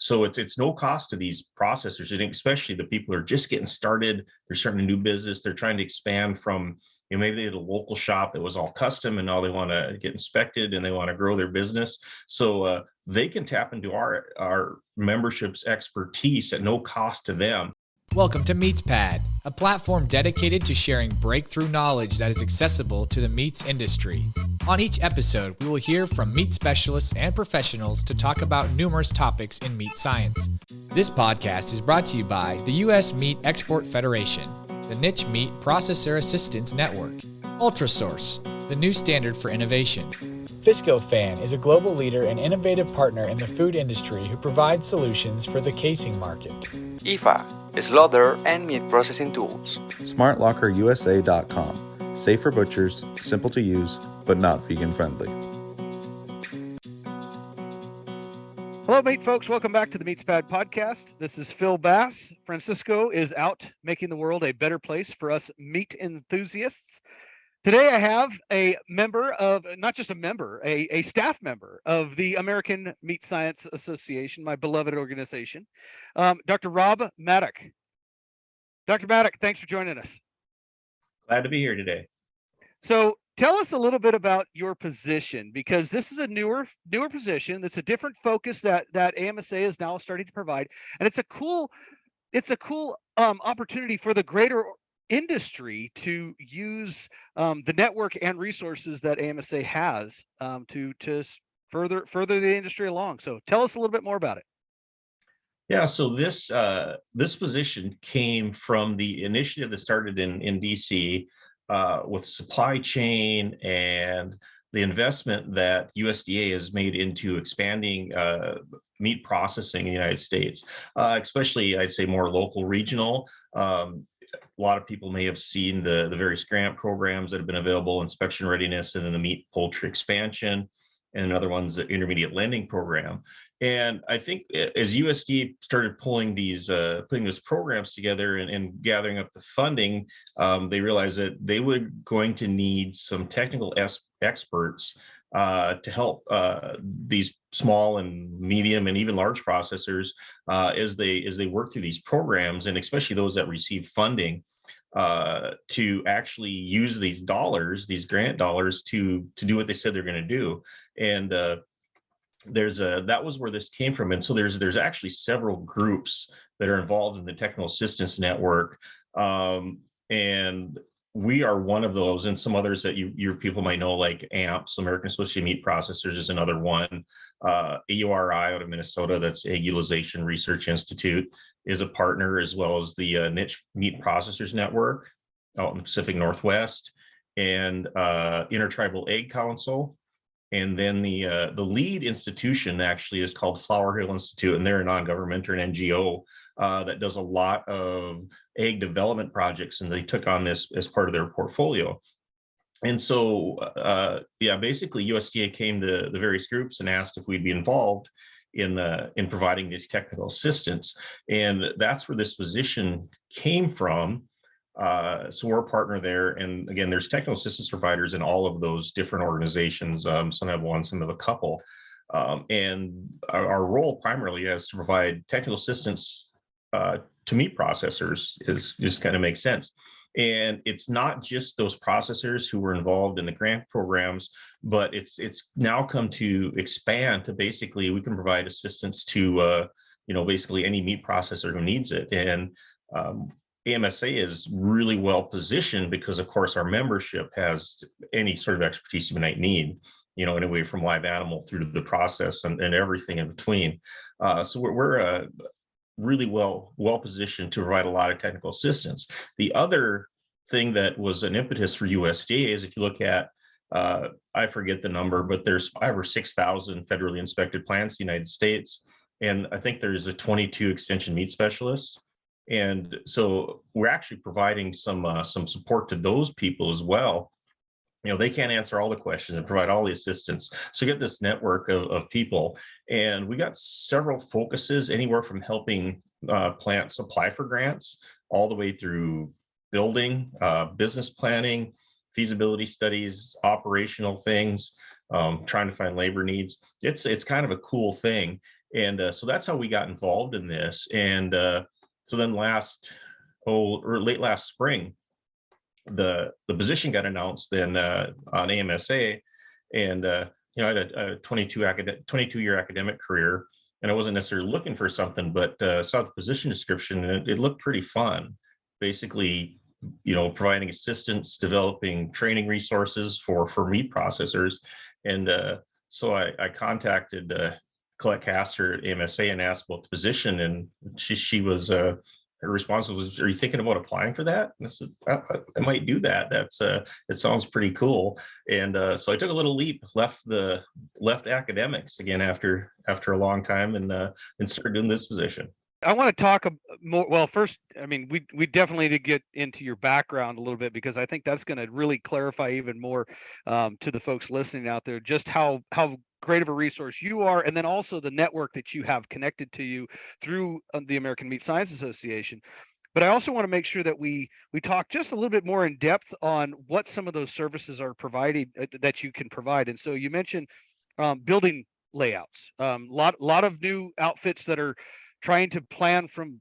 So it's no cost to these processors, and especially the people who are just getting started. They're starting a new business. They're trying to expand from, maybe they had a local shop that was all custom, and now they want to get inspected and they want to grow their business. So they can tap into our membership's expertise at no cost to them. Welcome to MeatsPad, a platform dedicated to sharing breakthrough knowledge that is accessible to the meats industry. On each episode, we will hear from meat specialists and professionals to talk about numerous topics in meat science. This podcast is brought to you by the U.S. Meat Export Federation, the Niche Meat Processor Assistance Network, UltraSource, the new standard for innovation. Viscofan is a global leader and innovative partner in the food industry who provides solutions for the casing market. IFA, slaughter and meat processing tools. SmartLockerUSA.com. Safe for butchers, simple to use, but not vegan friendly. Hello, meat folks. Welcome back to the MeatsPad podcast. This is Phil Bass. Francisco is out making the world a better place for us meat enthusiasts. Today, I have a member of, not just a member, a staff member of the American Meat Science Association, my beloved organization, Dr. Rob Maddock. Dr. Maddock, thanks for joining us. Glad to be here today. So tell us a little bit about your position, because this is a newer position. It's a different focus that AMSA is now starting to provide, and it's a cool opportunity for the greater industry to use the network and resources that AMSA has to further the industry along. So tell us a little bit more about it. Yeah, so this position came from the initiative that started in DC with supply chain and the investment that USDA has made into expanding meat processing in the United States, especially I'd say more local, regional. A lot of people may have seen the various grant programs that have been available, inspection readiness, and then the meat poultry expansion, and another one's the intermediate lending program. And I think as USDA started putting those programs together and gathering up the funding, they realized that they were going to need some technical experts to help these small and medium and even large processors as they work through these programs, and especially those that receive funding to actually use these grant dollars to do what they said they're going to do. And that was where this came from. And so there's actually several groups that are involved in the Technical Assistance Network, and we are one of those, and some others that your people might know, like AMPS, American Association of Meat Processors, is another one. AURI out of Minnesota, that's Egg Utilization Research Institute, is a partner, as well as the Niche Meat Processors Network out in the Pacific Northwest, and Intertribal Egg Council. And then the lead institution actually is called Flower Hill Institute, and they're a non-government or an NGO that does a lot of egg development projects, and they took on this as part of their portfolio. And so, basically USDA came to the various groups and asked if we'd be involved in providing this technical assistance, and that's where this position came from. So we're a partner there, and again, there's technical assistance providers in all of those different organizations. Some have one, some have a couple, and our role primarily is to provide technical assistance to meat processors. Is just kind of makes sense. And it's not just those processors who were involved in the grant programs, but it's now come to expand to basically we can provide assistance to basically any meat processor who needs it. And AMSA is really well positioned because, of course, our membership has any sort of expertise you might need, anyway from live animal through to the process and everything in between. So we're really well positioned to provide a lot of technical assistance. The other thing that was an impetus for USDA is, if you look at, I forget the number, but there's 5,000 or 6,000 federally inspected plants in the United States, and I think there's a 22 extension meat specialists. And so we're actually providing some support to those people as well. They can't answer all the questions and provide all the assistance. So get this network of people, and we got several focuses, anywhere from helping plants apply for grants all the way through building, business planning, feasibility studies, operational things, trying to find labor needs. It's kind of a cool thing. And so that's how we got involved in this. And so then late last spring, the position got announced then on AMSA, and I had a 22-year academic career, and I wasn't necessarily looking for something, but saw the position description, and it looked pretty fun. Basically, providing assistance, developing training resources for meat processors, and so I contacted Colette Castor at AMSA and asked about the position, and she was her response was, "Are you thinking about applying for that?" And I said, I might do that. It sounds pretty cool." And so I took a little leap, left academics again after a long time, and started doing this position. I want to talk more. Well, first, I mean, we definitely need to get into your background a little bit, because I think that's going to really clarify even more to the folks listening out there just how great of a resource you are, and then also the network that you have connected to you through the American Meat Science Association. But I also want to make sure that we talk just a little bit more in depth on what some of those services are provided that you can provide. And so you mentioned building layouts, lot of new outfits that are trying to plan from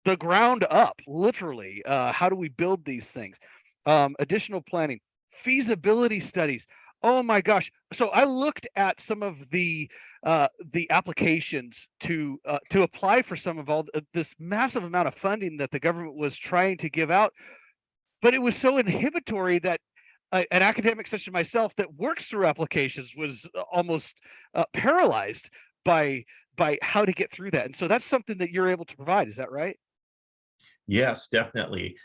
the ground up, literally. How do we build these things? Additional planning, feasibility studies. Oh my gosh! So I looked at some of the applications to apply for some of all this massive amount of funding that the government was trying to give out, but it was so inhibitory that an academic such as myself that works through applications was almost paralyzed by how to get through that. And so that's something that you're able to provide. Is that right? Yes, definitely.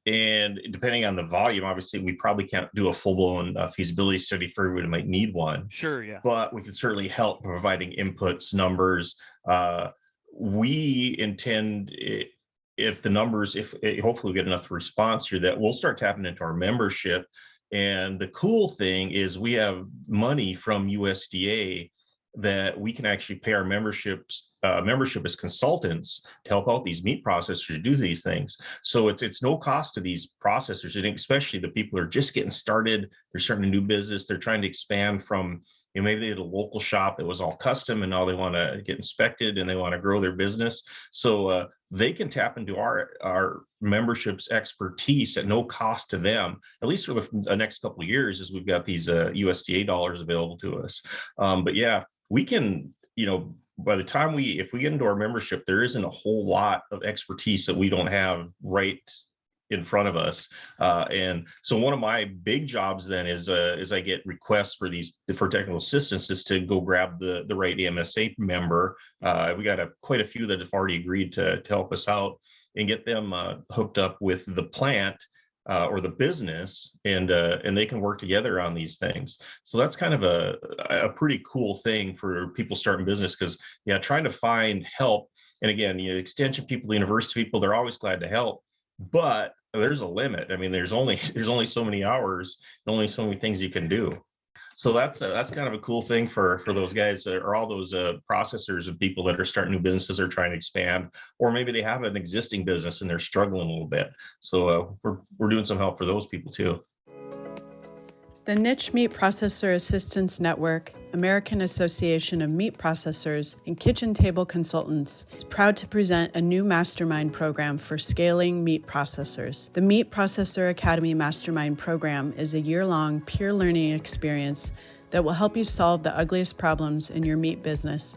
And depending on the volume, obviously, we probably can't do a full-blown feasibility study for everyone who might need one. Sure, yeah. But we can certainly help providing inputs, numbers. We intend, if the numbers, if hopefully we get enough response here, that we'll start tapping into our membership. And the cool thing is we have money from USDA that we can actually pay our membership as consultants to help out these meat processors to do these things. So it's no cost to these processors, and especially the people who are just getting started. They're starting a new business. They're trying to expand from, maybe they had a local shop that was all custom, and now they want to get inspected and they want to grow their business. So they can tap into our membership's expertise at no cost to them, at least for the next couple of years, as we've got these USDA dollars available to us. But yeah, we can, by the time if we get into our membership, there isn't a whole lot of expertise that we don't have right in front of us. And so one of my big jobs then is I get requests for technical assistance, is to go grab the right AMSA member. We got quite a few that have already agreed to help us out and get them hooked up with the plant or the business, and they can work together on these things. So that's kind of a pretty cool thing for people starting business, because trying to find help, and again, extension people, university people, they're always glad to help, but there's a limit. I mean, there's only so many hours, only so many things you can do. So that's kind of a cool thing for those guys, or all those processors and people that are starting new businesses or trying to expand, or maybe they have an existing business and they're struggling a little bit. So we're doing some help for those people too. The Niche Meat Processor Assistance Network, American Association of Meat Processors, and Kitchen Table Consultants is proud to present a new mastermind program for scaling meat processors. The Meat Processor Academy Mastermind Program is a year-long peer learning experience that will help you solve the ugliest problems in your meat business.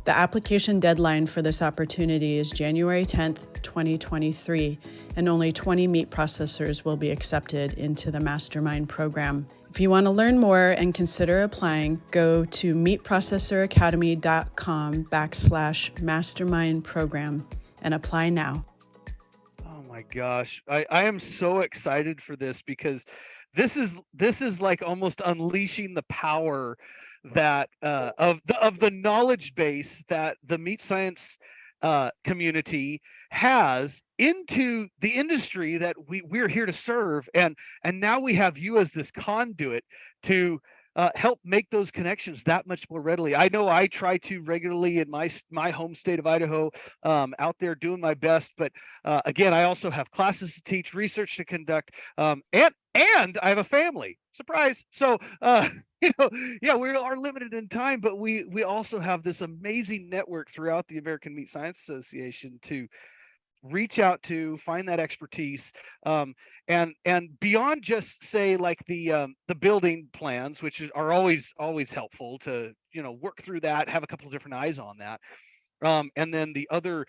The application deadline for this opportunity is January 10th, 2023, and only 20 meat processors will be accepted into the mastermind program. If you want to learn more and consider applying, go to meatprocessoracademy.com/mastermind program and apply now. Oh my gosh. I am so excited for this, because this is like almost unleashing the power that of the knowledge base that the meat science community has into the industry that we're here to serve, and now we have you as this conduit to help make those connections that much more readily. I know I try to regularly in my home state of Idaho, out there doing my best. But again, I also have classes to teach, research to conduct, and I have a family. Surprise! So yeah, we are limited in time, but we also have this amazing network throughout the American Meat Science Association to reach out to, find that expertise, and beyond just say like the building plans, which are always helpful to work through that, have a couple of different eyes on that, and then the other,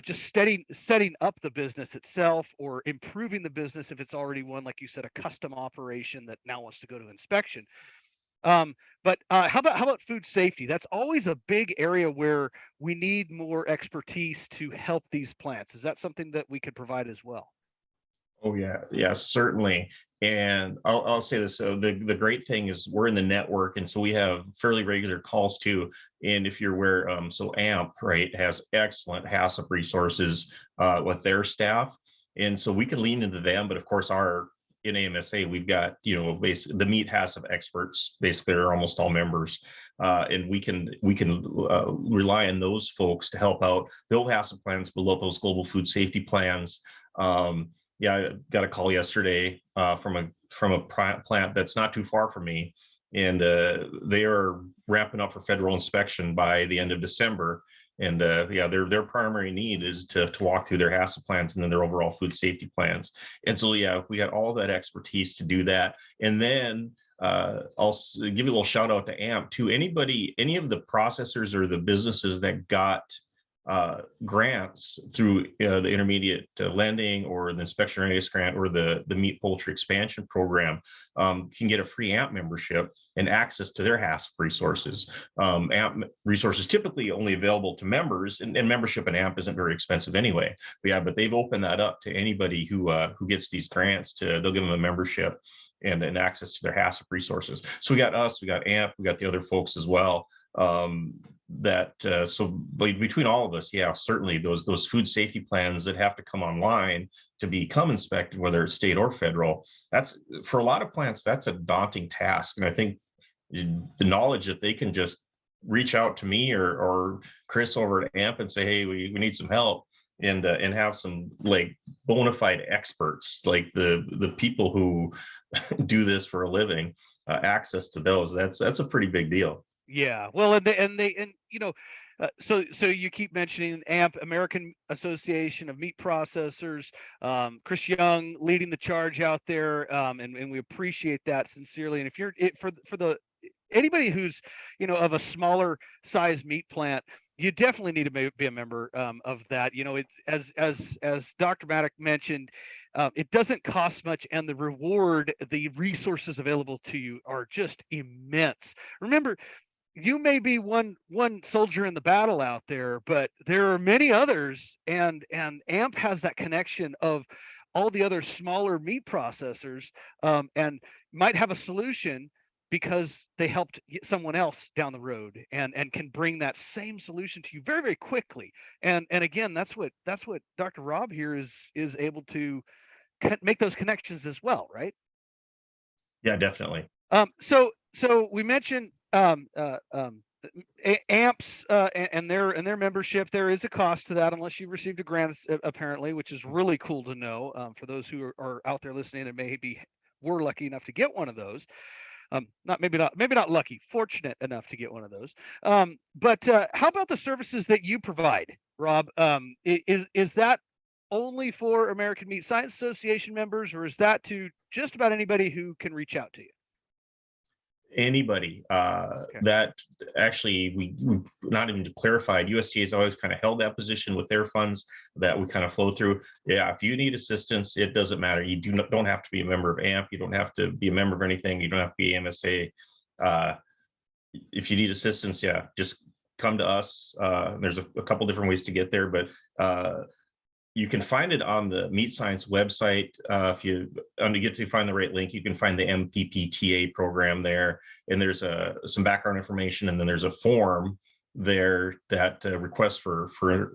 just setting up the business itself, or improving the business if it's already one, like you said, a custom operation that now wants to go to inspection. But how about food safety? That's always a big area where we need more expertise to help these plants. Is that something that we could provide as well? Oh yeah, certainly. And I'll say this. So the great thing is we're in the network, and so we have fairly regular calls too. And if you're aware, so AMP, right, has excellent HACCP resources with their staff, and so we can lean into them. But of course, our in AMSA, we've got basically the meat HACCP experts. Basically, are almost all members, and we can rely on those folks to help out build HACCP plans, build those global food safety plans. Yeah, I got a call yesterday from a plant that's not too far from me, and they are ramping up for federal inspection by the end of December. And yeah, their primary need is to walk through their HACCP plans and then their overall food safety plans. And so yeah, we got all that expertise to do that. And then I'll give you a little shout out to AMP to any of the processors or the businesses that got grants through the intermediate lending or the inspection readiness grant or the meat poultry expansion program, can get a free AMP membership and access to their HACCP resources. AMP resources typically only available to members, and membership in AMP isn't very expensive anyway. But they've opened that up to anybody who gets these grants. They'll give them a membership and access to their HACCP resources. So we got us, we got AMP, we got the other folks as well. So between all of us, yeah, certainly those food safety plans that have to come online to become inspected, whether it's state or federal, that's for a lot of plants, that's a daunting task. And I think the knowledge that they can just reach out to me or Chris over at AMP and say, hey, we need some help, and have some like bona fide experts, like the people who do this for a living, access to those. That's a pretty big deal. Yeah, well, and so you keep mentioning AMP, American Association of Meat Processors, Chris Young leading the charge out there, and we appreciate that sincerely. And if you're for anybody who's of a smaller size meat plant, you definitely need to be a member of that. As Dr. Maddock mentioned, it doesn't cost much, and the resources available to you are just immense. Remember, you may be one soldier in the battle out there, but there are many others, and AMP has that connection of all the other smaller meat processors, and might have a solution because they helped get someone else down the road, and can bring that same solution to you very, very quickly. And again, that's what Dr. Rob here is able to make those connections as well, right? Yeah, definitely. So we mentioned AMPs and their membership. There is a cost to that unless you've received a grant, apparently, which is really cool to know for those who are out there listening and maybe were lucky enough to get one of those. Maybe not lucky, fortunate enough to get one of those. But how about the services that you provide, Rob? Is that only for American Meat Science Association members, or is that to just about anybody who can reach out to you? Anybody. Okay. That actually we not even clarified. USDA has always kind of held that position with their funds that we kind of flow through. Yeah, if you need assistance, it doesn't matter. You don't have to be a member of AMP. You don't have to be a member of anything. You don't have to be AMSA. If you need assistance, yeah, just come to us. There's a couple different ways to get there, but you can find it on the Meat Science website. If you get to find the right link, you can find the MPPTA program there, and there's some background information, and then there's a form there that requests for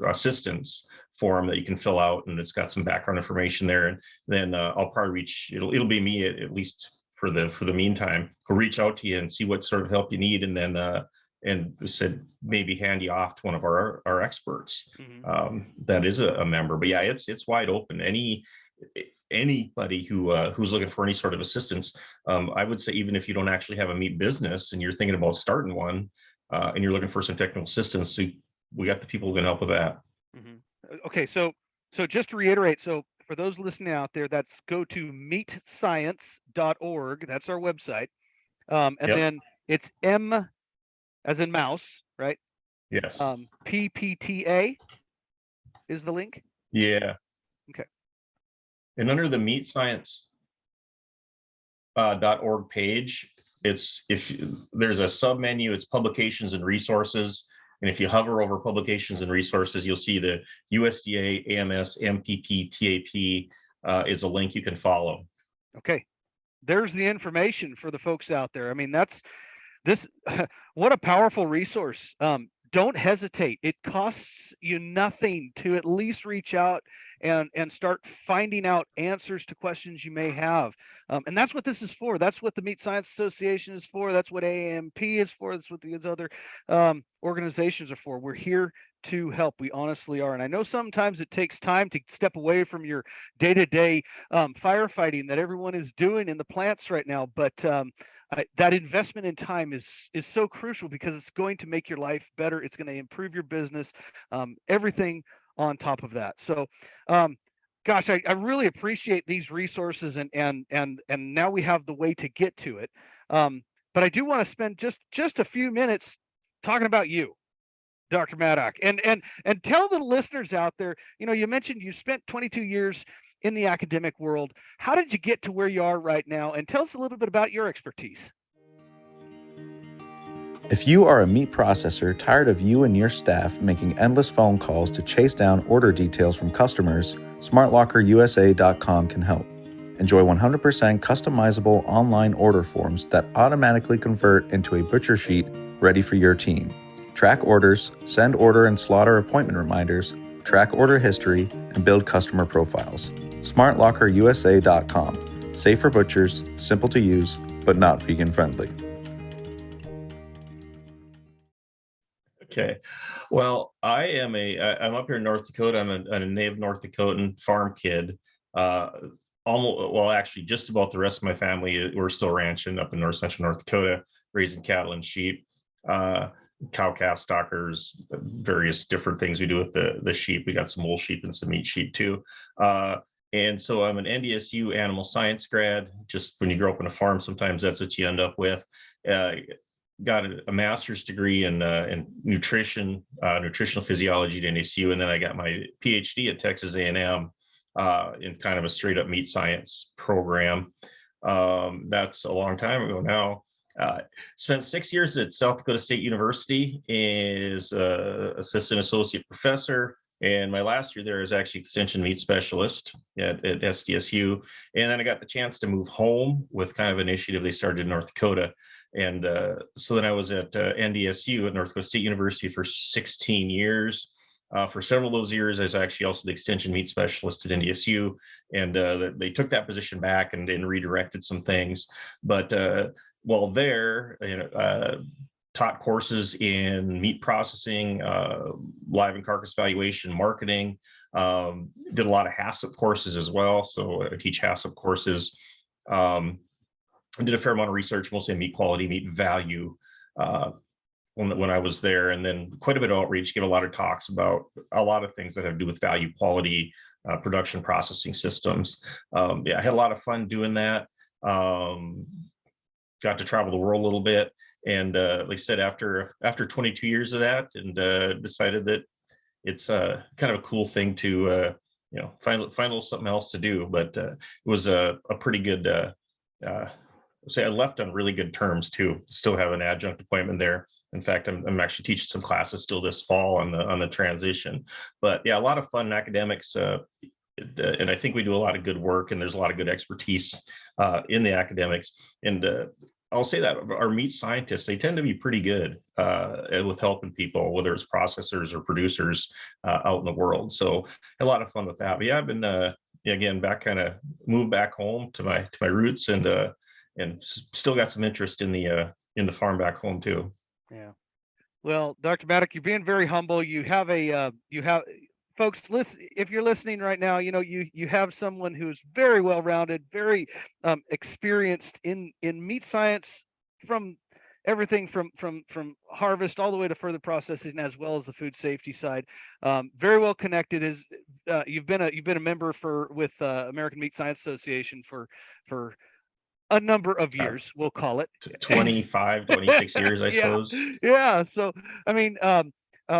assistance form that you can fill out, and it's got some background information there. And then I'll probably it'll be me at least for the meantime. We'll reach out to you and see what sort of help you need, and then and said maybe hand you off to one of our experts that is a member. But yeah, it's wide open. Anybody who's looking for any sort of assistance, I would say, even if you don't actually have a meat business and you're thinking about starting one, and you're looking for some technical assistance, we got the people who can help with that. Okay, so just to reiterate, so for those listening out there, that's go to meatscience.org. That's our website. And Yep. then it's M as in mouse, right? Yes. PPTA is the link. Yeah. Okay. And under the MeatScience .org page, there's a sub menu, it's publications and resources. And if you hover over publications and resources, you'll see the USDA, AMS, MPP, TAP is a link you can follow. Okay. There's the information for the folks out there. I mean, what a powerful resource. Don't hesitate. It costs you nothing to at least reach out and start finding out answers to questions you may have. And that's what this is for. That's what the Meat Science Association is for. That's what AMP is for. That's what these other organizations are for. We're here to help. We honestly are. And I know sometimes it takes time to step away from your day-to-day firefighting that everyone is doing in the plants right now. But that investment in time is so crucial, because it's going to make your life better. It's going to improve your business, everything on top of that. So, gosh, I really appreciate these resources, and now we have the way to get to it. But I do want to spend just a few minutes talking about you, Dr. Maddock, and tell the listeners out there, you mentioned you spent 22 years in the academic world. How did you get to where you are right now? And tell us a little bit about your expertise. If you are a meat processor tired of you and your staff making endless phone calls to chase down order details from customers, SmartLockerUSA.com can help. Enjoy 100% customizable online order forms that automatically convert into a butcher sheet ready for your team. Track orders, send order and slaughter appointment reminders, track order history, and build customer profiles. SmartLockerUSA.com. Safe for butchers, simple to use, but not vegan friendly. Okay. Well, I'm up here in North Dakota. I'm a native North Dakotan farm kid. Actually, just about the rest of my family, we're still ranching up in North Central North Dakota, raising cattle and sheep, cow-calf stockers, various different things we do with the sheep. We got some wool sheep and some meat sheep too. And so I'm an NDSU animal science grad. Just when you grow up on a farm, sometimes that's what you end up with. Got a master's degree in nutritional physiology at NDSU, and then I got my PhD at Texas A&M in kind of a straight up meat science program. That's a long time ago now. Spent 6 years at South Dakota State University as assistant associate professor. And my last year there is actually extension meat specialist at SDSU. And then I got the chance to move home with kind of an initiative they started in North Dakota. And so then I was at NDSU at North Dakota State University for 16 years. For several of those years, I was actually also the extension meat specialist at NDSU. And they took that position back and redirected some things. But while there, taught courses in meat processing, live and carcass valuation, marketing, did a lot of HACCP courses as well. So I teach HACCP courses, did a fair amount of research, mostly in meat quality, meat value, when I was there, and then quite a bit of outreach, give a lot of talks about a lot of things that have to do with value, quality, production processing systems. I had a lot of fun doing that. Got to travel the world a little bit. And like I said, after 22 years of that, and decided that it's kind of a cool thing to find a little something else to do. But it was a pretty good. I left on really good terms too. Still have an adjunct appointment there. In fact, I'm actually teaching some classes still this fall on the transition. But yeah, a lot of fun in academics. And I think we do a lot of good work, and there's a lot of good expertise in the academics. And I'll say that our meat scientists, they tend to be pretty good with helping people, whether it's processors or producers out in the world. So a lot of fun with that. But yeah, I've been again back, kind of moved back home to my roots, and still got some interest in the farm back home too. Yeah. Well, Dr. Maddock, you're being very humble. You have folks, listen, if you're listening right now, you have someone who's very well-rounded, very experienced in meat science, from everything from harvest all the way to further processing, as well as the food safety side. Very well connected. You've been a member with American Meat Science Association for a number of years, we'll call it 25, 26 years, I suppose. Yeah. So, I mean,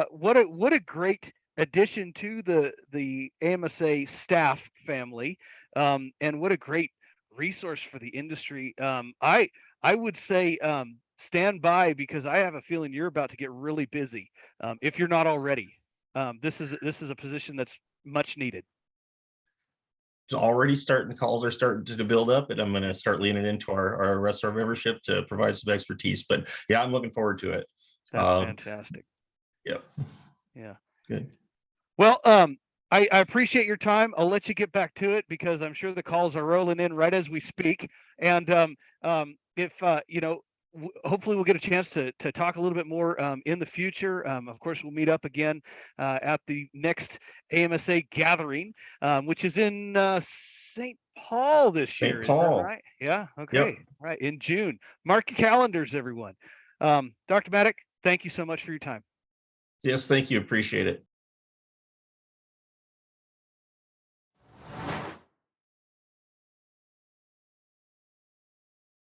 what a great addition to the AMSA staff family, and what a great resource for the industry. I would say stand by, because I have a feeling you're about to get really busy, if you're not already. This is a position that's much needed. It's already calls are starting to build up, and I'm going to start leaning into our rest of our membership to provide some expertise. But yeah, I'm looking forward to it. That's fantastic. Yep. Yeah. Good. Well, I appreciate your time. I'll let you get back to it, because I'm sure the calls are rolling in right as we speak. And if hopefully we'll get a chance to talk a little bit more in the future. Of course, we'll meet up again at the next AMSA gathering, which is in St. Paul this year. St. Paul. Is that right? Yeah. Okay. Yep. Right. In June. Mark your calendars, everyone. Dr. Maddock, thank you so much for your time. Yes, thank you. Appreciate it.